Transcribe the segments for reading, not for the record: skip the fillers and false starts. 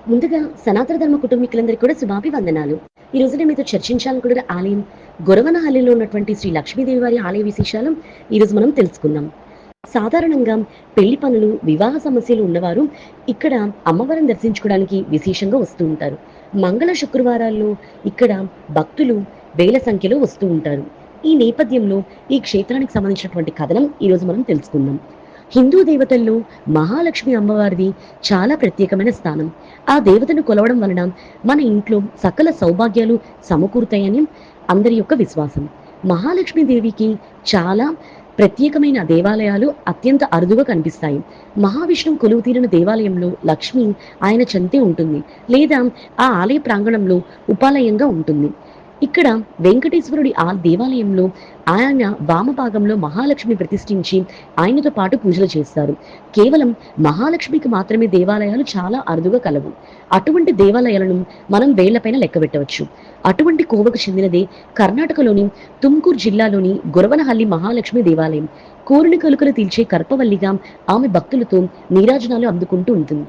ముందుగా సనాతన ధర్మ కుటుంబీకులందరికీ కూడా శుభాభివందనాలు. ఈ రోజు నేను మీతో చర్చించాలనుకున్న ఆలయం గొరవనహల్లిలో ఉన్నటువంటి శ్రీ లక్ష్మీదేవి వారి ఆలయ విశేషాలు ఈరోజు మనం తెలుసుకుందాం. సాధారణంగా పెళ్లి పనులు, వివాహ సమస్యలు ఉన్నవారు ఇక్కడ అమ్మవారిని దర్శించుకోవడానికి విశేషంగా వస్తూ ఉంటారు. మంగళ శుక్రవారాల్లో ఇక్కడ భక్తులు వేల సంఖ్యలో వస్తూ ఉంటారు. ఈ నేపథ్యంలో ఈ క్షేత్రానికి సంబంధించినటువంటి కథనం ఈరోజు మనం తెలుసుకుందాం. హిందూ దేవతల్లో మహాలక్ష్మి అమ్మవారిది చాలా ప్రత్యేకమైన స్థానం. ఆ దేవతను కొలవడం వలన మన ఇంట్లో సకల సౌభాగ్యాలు సమకూరుతాయని అందరి యొక్క విశ్వాసం. మహాలక్ష్మి దేవికి చాలా ప్రత్యేకమైన దేవాలయాలు అత్యంత అరుదుగా కనిపిస్తాయి. మహావిష్ణువు కొలువు తీరిన దేవాలయంలో లక్ష్మి ఆయన చెంతే ఉంటుంది, లేదా ఆ ఆలయ ప్రాంగణంలో ఉపాలయంగా ఉంటుంది. ఇక్కడ వెంకటేశ్వరుడి ఆ దేవాలయంలో ఆయన వామభాగంలో మహాలక్ష్మి ప్రతిష్ఠించి ఆయనతో పాటు పూజలు చేస్తారు. కేవలం మహాలక్ష్మికి మాత్రమే దేవాలయాలు చాలా అరుదుగా కలవు. అటువంటి దేవాలయాలను మనం వేళ్లపైన లెక్కబెట్టవచ్చు. అటువంటి కోవకు చెందినదే కర్ణాటకలోని తుమ్కూరు జిల్లాలోని గొరవనహల్లి మహాలక్ష్మి దేవాలయం. కోరిన కొలుకలు తీల్చే కర్పవల్లిగా ఆమె భక్తులతో నీరాజనాలు అందుకుంటూ ఉంటుంది.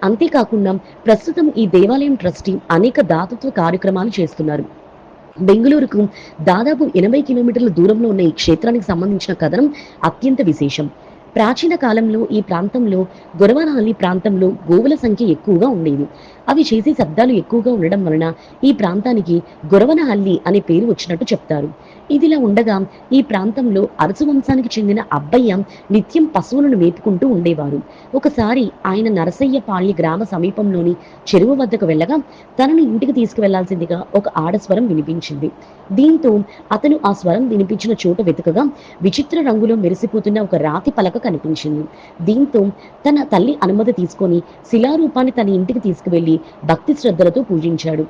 అంతేకాకుండా ప్రస్తుతం ఈ దేవాలయం ట్రస్టీ అనేక దాతృత్వ కార్యక్రమాలు చేస్తున్నారు. బెంగళూరుకు దాదాపు 80 కిలోమీటర్ల దూరంలో ఉన్న ఈ క్షేత్రానికి సంబంధించిన కథనం అత్యంత విశేషం. ప్రాచీన కాలంలో ఈ ప్రాంతంలో గొరవనహల్లి ప్రాంతంలో గోవుల సంఖ్య ఎక్కువగా ఉండేది. అవి చేసే శబ్దాలు ఎక్కువగా ఉండడం వలన ఈ ప్రాంతానికి గొరవనహల్లి అనే పేరు వచ్చినట్టు చెప్తారు. ఇదిలా ఉండగా ఈ ప్రాంతంలో అరసు వంశానికి చెందిన అబ్బయ్య నిత్యం పశువులను మేపుకుంటూ ఉండేవారు. ఒకసారి ఆయన నరసయ్యపాళ్య గ్రామ సమీపంలోని చెరువు వద్దకు వెళ్ళగా తనని ఇంటికి తీసుకువెళ్లాల్సిందిగా ఒక ఆడస్వరం వినిపించింది. దీంతో అతను ఆ స్వరం వినిపించిన చోట వెతుకగా విచిత్ర రంగులో మెరిసిపోతున్న ఒక రాతి పలక కనిపించింది. దీంతో తన తల్లి అనుమతి తీసుకొని శిలారూపాన్ని తన ఇంటికి తీసుకువెళ్లి భక్తి శ్రద్ధలతో పూజించాడు.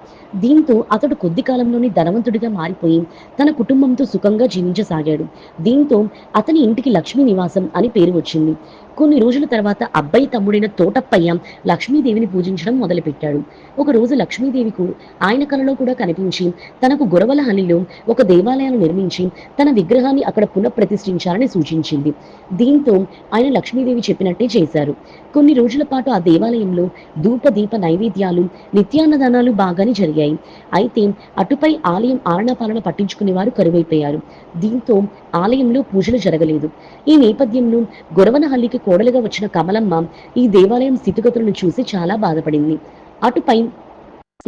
దీంతో అతడు కొద్ది కాలంలోనే ధనవంతుడిగా మారిపోయి తన కుటుంబంతో సుఖంగా జీవించసాగాడు. దీంతో అతని ఇంటికి లక్ష్మీ నివాసం అని పేరు వచ్చింది. కొన్ని రోజుల తర్వాత అబ్బాయి తమ్ముడైన తోటప్పయ్య లక్ష్మీదేవిని పూజించడం మొదలుపెట్టాడు. ఒక రోజు లక్ష్మీదేవికు ఆయన కలలో కూడా కనిపించి తనకు గొరవలహల్లిలో ఒక దేవాలయాన్ని నిర్మించి తన విగ్రహాన్ని అక్కడ పునఃప్రతిష్ఠించాలని సూచించింది. దీంతో ఆయన లక్ష్మీదేవి చెప్పినట్టే చేశారు. కొన్ని రోజుల పాటు ఆ దేవాలయంలో ధూప దీప నైవేద్యాలు, నిత్యాన్నదానాలు బాగానే జరిగాయి. అయితే అటుపై ఆలయం ఆలనాపాలన పట్టించుకునేవారు కరువైపోయారు. దీంతో ఆలయంలో పూజలు జరగలేదు. ఈ నేపథ్యంలో గొరవనహల్లికి కోడలుగా వచ్చిన కమలమ్మ ఈ దేవాలయం స్థితిగతులను చూసి చాలా బాధపడింది. అటుపై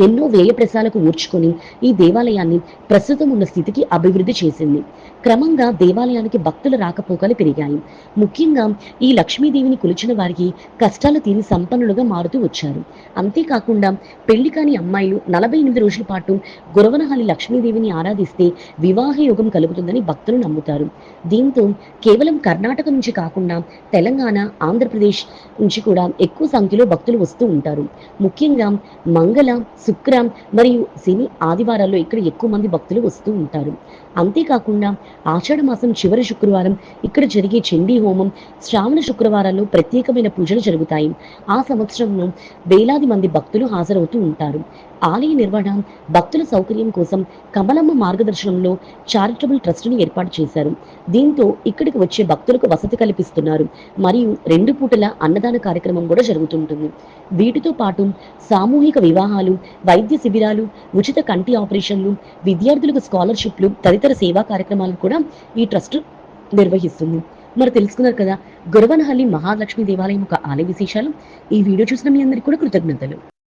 ఎన్నో వ్యయప్రసాలకు ఊర్చుకొని ఈ దేవాలయాన్ని ప్రస్తుతం ఉన్న స్థితికి అభివృద్ధి చేసింది. క్రమంగా దేవాలయానికి భక్తుల రాకపోకలు పెరిగాయి. ముఖ్యంగా ఈ లక్ష్మీదేవిని కొలిచిన వారికి కష్టాలు తీరి సంపన్నులుగా మారుతూ వచ్చారు. అంతేకాకుండా పెళ్లి కాని అమ్మాయిలు 48 రోజుల పాటు గొరవనహల్లి లక్ష్మీదేవిని ఆరాధిస్తే వివాహ యోగం కలుగుతుందని భక్తులు నమ్ముతారు. దీంతో కేవలం కర్ణాటక నుంచి కాకుండా తెలంగాణ, ఆంధ్రప్రదేశ్ నుంచి కూడా ఎక్కువ సంఖ్యలో భక్తులు వస్తూ ఉంటారు. ముఖ్యంగా మంగళ, శుక్ర మరియు శని ఆదివారాల్లో ఇక్కడ ఎక్కువ మంది భక్తులు వస్తూ ఉంటారు. అంతేకాకుండా ఆషాఢ మాసం చివరి శుక్రవారం ఇక్కడ జరిగే చండీ హోమం, శ్రావణ శుక్రవారాల్లో ప్రత్యేకమైన పూజలు జరుగుతాయి. ఆ సంవత్సరంలో వేలాది మంది భక్తులు హాజరవుతూ ఉంటారు. ఆలయ నిర్వహణ, భక్తుల సౌకర్యం కోసం కమలమ్మ మార్గదర్శనంలో చారిటబుల్ ట్రస్ట్ని ఏర్పాటు చేశారు. దీంతో ఇక్కడికి వచ్చే భక్తులకు వసతి కల్పిస్తున్నారు. మరియు 2 పూటల అన్నదాన కార్యక్రమం కూడా జరుగుతుంటుంది. వీటితో పాటు సామూహిక వివాహాలు, వైద్య శిబిరాలు, ఉచిత కంటి ఆపరేషన్లు, విద్యార్థులకు స్కాలర్షిప్లు తదితర సేవా కార్యక్రమాలు కూడా ఈ ట్రస్ట్ నిర్వహిస్తుంది. మరి తెలుసుకున్నారు కదా గొరవనహల్లి మహాలక్ష్మి దేవాలయం యొక్క ఆలయ విశేషాలు. ఈ వీడియో చూసిన మీ అందరికీ కూడా కృతజ్ఞతలు.